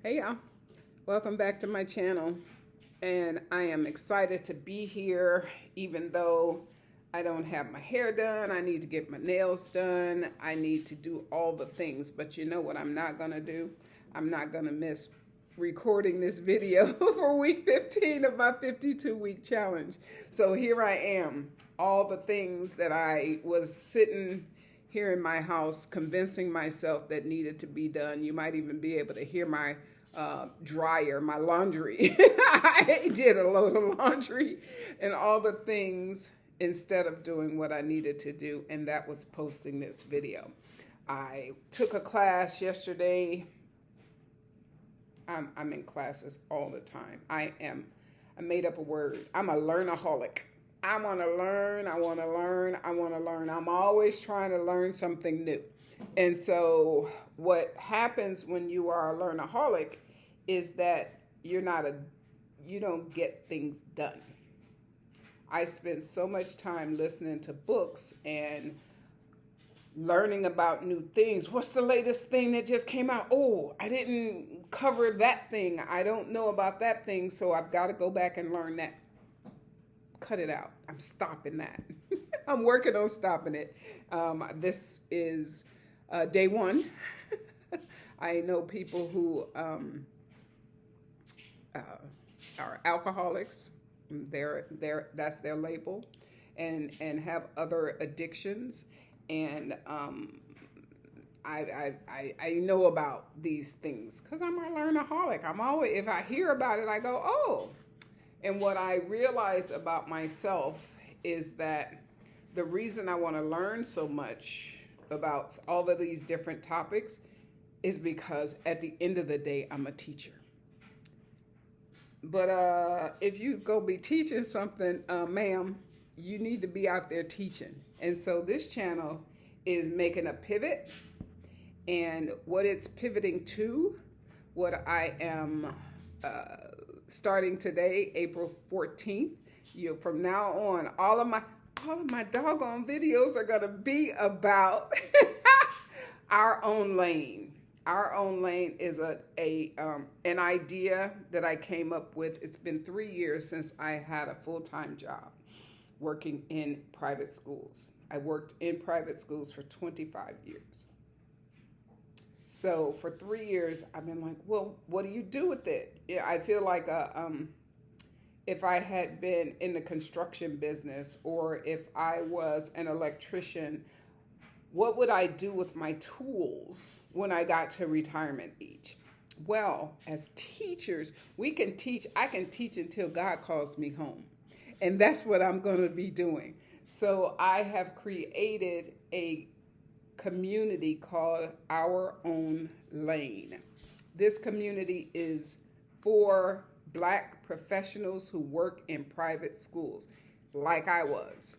Hey y'all, welcome back to my channel. And I am excited to be here, even though I don't have my hair done. I need to get my nails done. I need to do all the things. But you know what I'm not going to do? I'm not going to miss recording this video for week 15 of my 52-week challenge. So here I am, all the things that I was sitting here in my house convincing myself that needed to be done. You might even be able to hear my dryer, my laundry. I did a load of laundry and all the things instead of doing what I needed to do, and that was posting this video. I took a class yesterday. I'm in classes all the time. I made up a word. I'm a learnaholic. I want to learn. I'm always trying to learn something new. And so what happens when you are a learnaholic is that you don't get things done. I spend so much time listening to books and learning about new things. What's the latest thing that just came out? Oh, I didn't cover that thing. I don't know about that thing, so I've got to go back and learn that. Cut it out. I'm stopping that. I'm working on stopping it. This is day one. I know people who are alcoholics. That's their label, and have other addictions. And I know about these things because I'm a learnaholic. I'm always, if I hear about it, I go, oh. And what I realized about myself is that the reason I want to learn so much about all of these different topics is because at the end of the day, I'm a teacher. But if you go be teaching something, ma'am, you need to be out there teaching. And so this channel is making a pivot, and what it's pivoting to, what I am starting today, April 14th, from now on, all of my doggone videos are gonna be about our own lane. Our own lane is an idea that I came up with. It's been 3 years since I had a full-time job working in private schools. I worked in private schools for 25 years. So for 3 years, I've been like, well, what do you do with it? Yeah, I feel like if I had been in the construction business, or if I was an electrician, what would I do with my tools when I got to retirement age? Well, as teachers, we can teach. I can teach until God calls me home. And that's what I'm going to be doing. So I have created a community called Our Own Lane. This community is for Black professionals who work in private schools, like I was.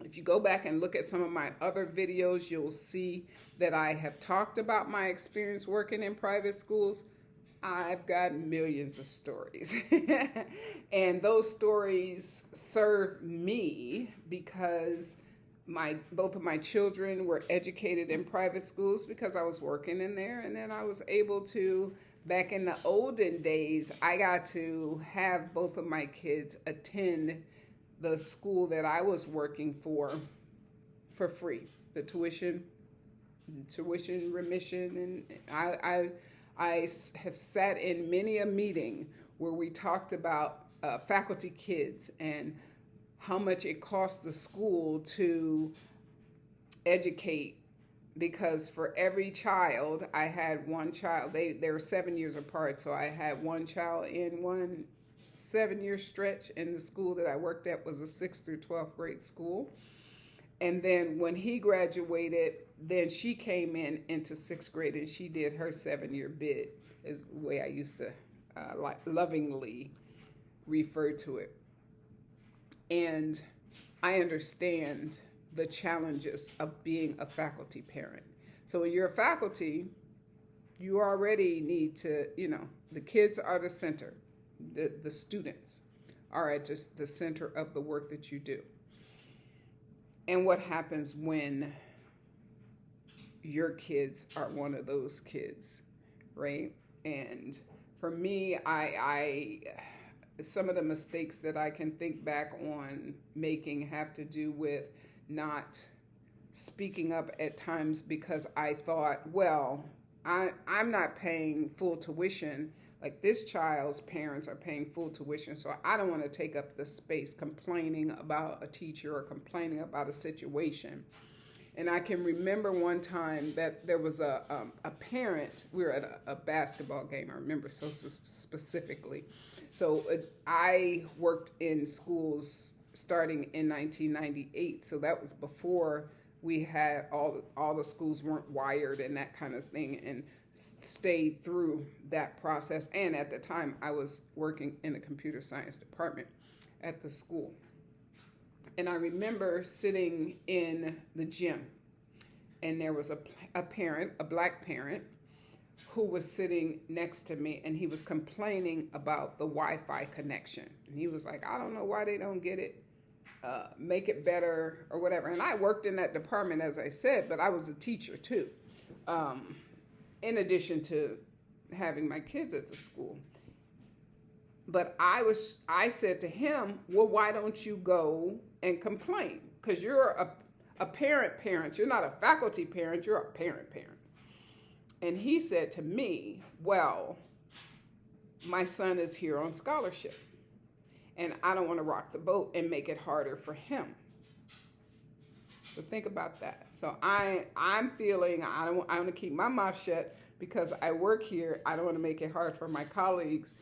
If you go back and look at some of my other videos, you'll see that I have talked about my experience working in private schools. I've got millions of stories. And those stories serve me because both of my children were educated in private schools because I was working in there. And then I was able to, back in the olden days, I got to have both of my kids attend the school that I was working for free. The tuition remission. And I have sat in many a meeting where we talked about faculty kids and how much it cost the school to educate, because for every child, I had one child. They were 7 years apart, so I had one child in one 7-year stretch, and the school that I worked at was a 6th through 12th grade school. And then when he graduated, then she came into 6th grade, and she did her 7-year bid, is the way I used to lovingly refer to it. And I understand the challenges of being a faculty parent. So when you're a faculty, you already need to, the kids are the center. The students are at just the center of the work that you do. And what happens when your kids are one of those kids, right? And for me, I some of the mistakes that I can think back on making have to do with not speaking up at times because I thought, well, I'm not paying full tuition. Like this child's parents are paying full tuition, so I don't want to take up the space complaining about a teacher or complaining about a situation. And I can remember one time that there was a parent, we were at a basketball game, I remember so specifically. So I worked in schools starting in 1998, so that was before we had all the schools weren't wired and that kind of thing, and stayed through that process. And at the time, I was working in the computer science department at the school. And I remember sitting in the gym, and there was a parent, a black parent, who was sitting next to me, and he was complaining about the Wi-Fi connection. And he was like, I don't know why they don't get it, make it better or whatever. And I worked in that department, as I said, but I was a teacher too, in addition to having my kids at the school. But I said to him, well, why don't you go and complain? Because you're a parent. You're not a faculty parent, you're a parent. And he said to me, well, my son is here on scholarship, and I don't want to rock the boat and make it harder for him. So think about that. So I'm feeling I want to keep my mouth shut because I work here. I don't want to make it hard for my colleagues,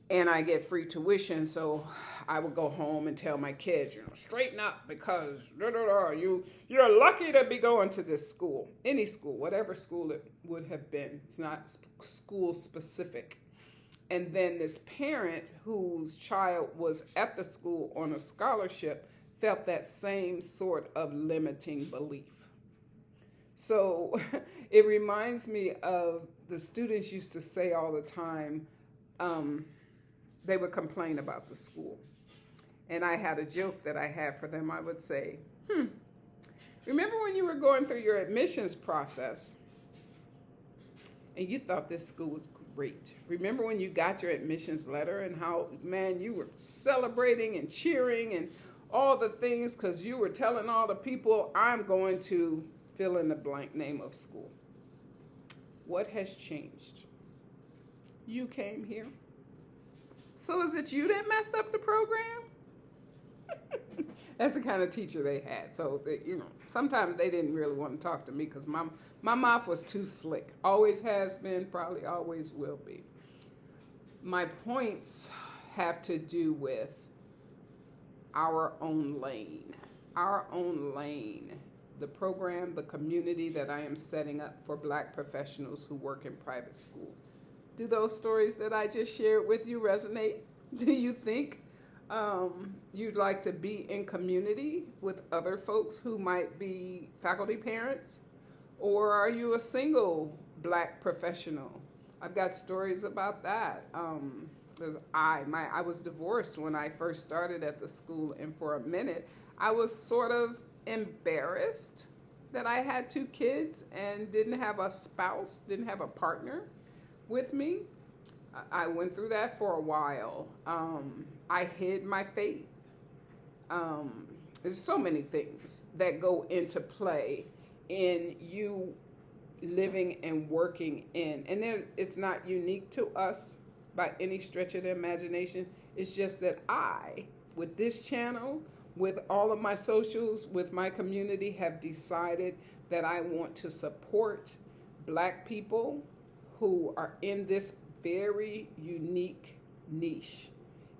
and I get free tuition. So I would go home and tell my kids, straighten up because you're lucky to be going to this school, any school, whatever school it would have been. It's not school specific. And then this parent whose child was at the school on a scholarship felt that same sort of limiting belief. So it reminds me of the students used to say all the time, they would complain about the school. And I had a joke that I had for them. I would say, remember when you were going through your admissions process and you thought this school was great? Remember when you got your admissions letter and how, man, you were celebrating and cheering and all the things because you were telling all the people, I'm going to fill in the blank name of school. What has changed? You came here. So is it you that messed up the program? That's the kind of teacher they had. So, sometimes they didn't really want to talk to me because my mouth was too slick. Always has been, probably always will be. My points have to do with our own lane. Our own lane. The program, the community that I am setting up for Black professionals who work in private schools. Do those stories that I just shared with you resonate? Do you think you'd like to be in community with other folks who might be faculty parents? Or are you a single Black professional? I've got stories about that. I was divorced when I first started at the school, and for a minute I was sort of embarrassed that I had 2 kids and didn't have a spouse, didn't have a partner with me. I went through that for a while. I hid my faith. There's so many things that go into play in you living and working in. And then it's not unique to us by any stretch of the imagination. It's just that I, with this channel, with all of my socials, with my community, have decided that I want to support Black people who are in this very unique niche.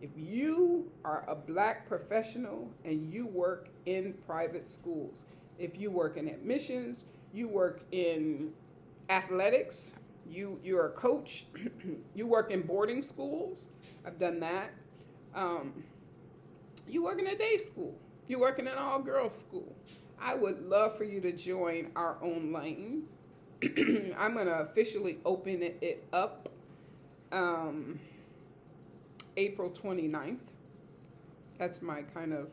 If you are a Black professional and you work in private schools, if you work in admissions, you work in athletics, you're a coach, you work in boarding schools, I've done that. You work in a day school, you work in an all-girls school. I would love for you to join our own lane. I'm going to officially open it up April 29th. That's my kind of,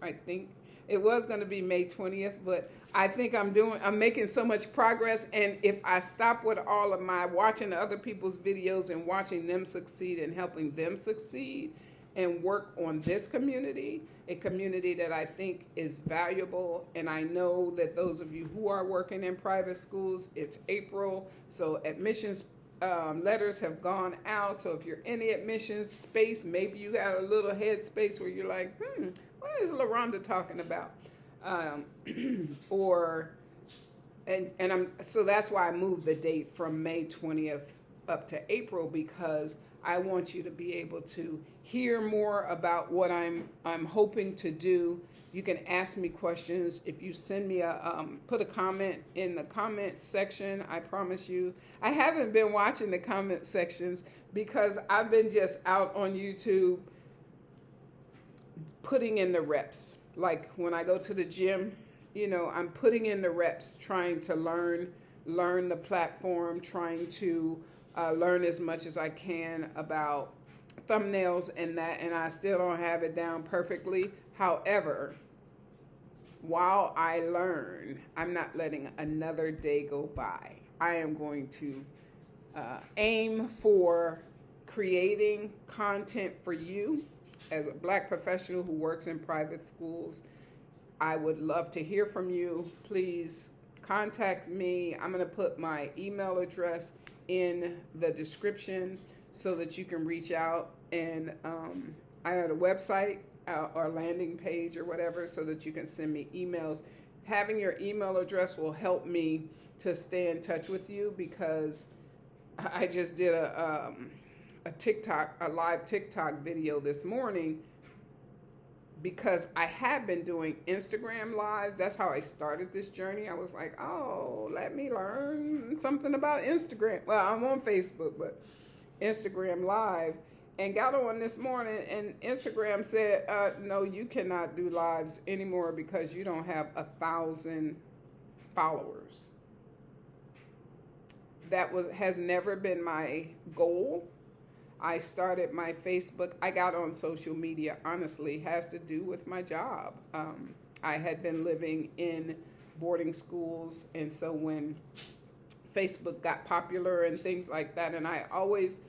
I think. It was going to be May 20th, but I think I'm making so much progress. And if I stop with all of my watching other people's videos and watching them succeed and helping them succeed and work on this community, a community that I think is valuable. And I know that those of you who are working in private schools, it's April, so admissions letters have gone out. So if you're in the admissions space, maybe you got a little head space where you're like, what is LaRonda talking about? So that's why I moved the date from May 20th up to April, because I want you to be able to hear more about what I'm hoping to do. You can ask me questions. If you send me put a comment in the comment section, I promise you, I haven't been watching the comment sections because I've been just out on YouTube putting in the reps. Like when I go to the gym, I'm putting in the reps, trying to learn the platform, trying to learn as much as I can about thumbnails and that, and I still don't have it down perfectly. However, while I learn, I'm not letting another day go by. I am going to aim for creating content for you as a Black professional who works in private schools. I would love to hear from you. Please contact me. I'm going to put my email address in the description so that you can reach out. And I had a website or landing page or whatever so that you can send me emails. Having your email address will help me to stay in touch with you, because I just did a live TikTok video this morning, because I have been doing Instagram lives. That's how I started this journey. I was like, oh, let me learn something about Instagram. Well, I'm on Facebook, but Instagram live. And got on this morning, and Instagram said, no, you cannot do lives anymore because you don't have 1,000 followers. That has never been my goal. I started my Facebook. I got on social media, honestly, has to do with my job. I had been living in boarding schools, and so when Facebook got popular and things like that, and I always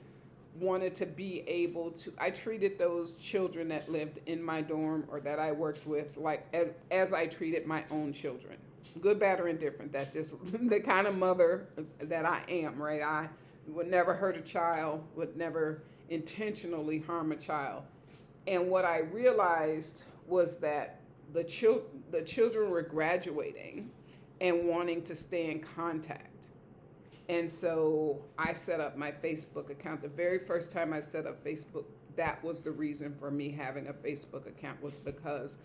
wanted to be able to, I treated those children that lived in my dorm or that I worked with like as I treated my own children. Good, bad, or indifferent. That's just the kind of mother that I am, right? I would never hurt a child, would never intentionally harm a child. And what I realized was that the children were graduating and wanting to stay in contact. And so I set up my Facebook account. The very first time I set up Facebook, that was the reason for me having a Facebook account, was because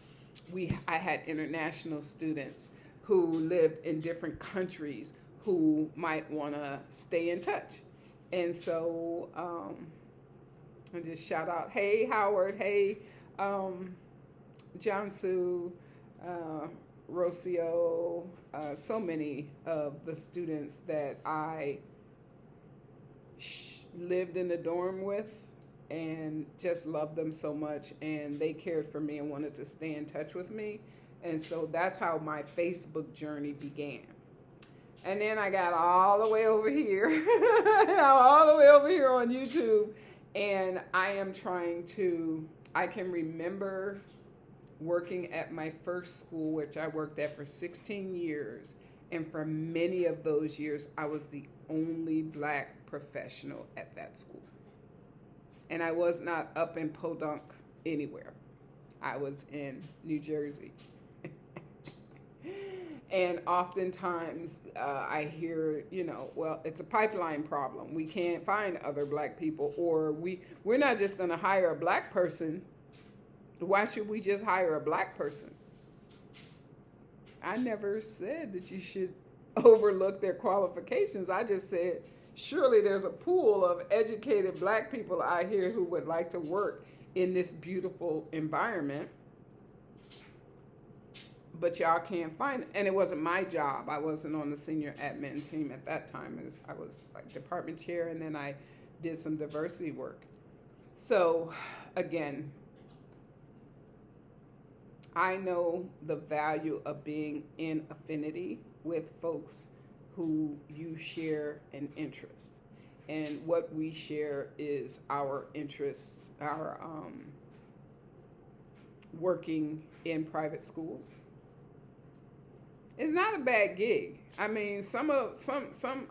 I had international students who lived in different countries who might want to stay in touch. And so I just shout out, hey, Howard, hey, Jansu, Rocio, so many of the students that I lived in the dorm with and just loved them so much, and they cared for me and wanted to stay in touch with me. And so that's how my Facebook journey began. And then I got all the way over here, on YouTube, and I can remember working at my first school, which I worked at for 16 years. And for many of those years, I was the only Black professional at that school. And I was not up in Podunk anywhere. I was in New Jersey. And oftentimes I hear, well, it's a pipeline problem. We can't find other Black people, or we're not just going to hire a Black person. Why should we just hire a Black person? I never said that you should overlook their qualifications. I just said, surely there's a pool of educated Black people out here who would like to work in this beautiful environment, but y'all can't find it. And it wasn't my job. I wasn't on the senior admin team at that time. I was like department chair, and then I did some diversity work. So again, I know the value of being in affinity with folks who you share an interest. And what we share is our interests, our working in private schools. It's not a bad gig. I mean, some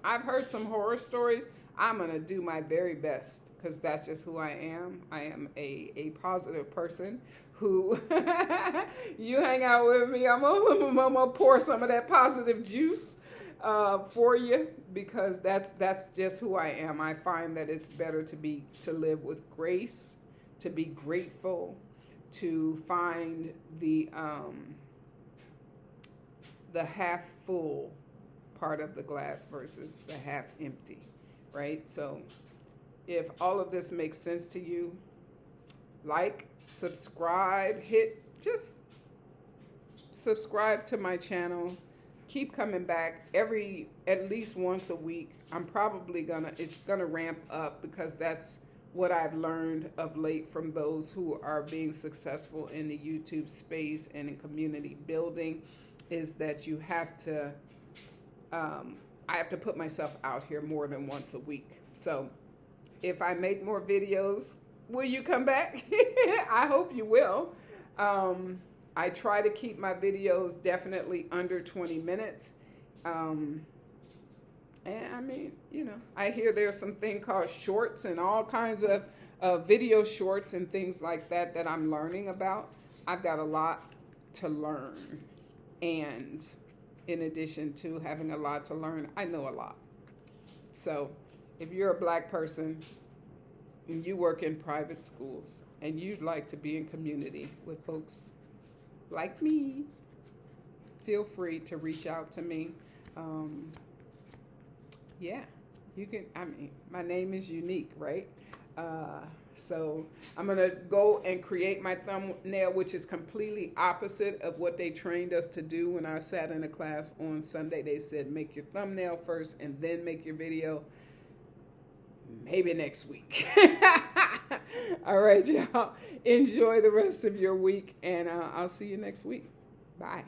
I've heard some horror stories. I'm gonna do my very best because that's just who I am. I am a positive person who you hang out with me. I'm gonna pour some of that positive juice for you because that's just who I am. I find that it's better to live with grace, to be grateful, to find the half full part of the glass versus the half empty, right? So if all of this makes sense to you, like, subscribe, just subscribe to my channel. Keep coming back at least once a week. It's gonna ramp up because that's what I've learned of late from those who are being successful in the YouTube space and in community building is that you have to, I have to put myself out here more than once a week. So if I make more videos, will you come back? I hope you will. I try to keep my videos definitely under 20 minutes. And I mean, I hear there's something called shorts and all kinds of video shorts and things like that I'm learning about. I've got a lot to learn. And in addition to having a lot to learn, I know a lot. So if you're a Black person and you work in private schools and you'd like to be in community with folks like me, feel free to reach out to me. Yeah, you can. I mean, my name is unique, right? So I'm going to go and create my thumbnail, which is completely opposite of what they trained us to do when I sat in a class on Sunday. They said, make your thumbnail first and then make your video. Maybe next week. All right, y'all. Enjoy the rest of your week, and I'll see you next week. Bye.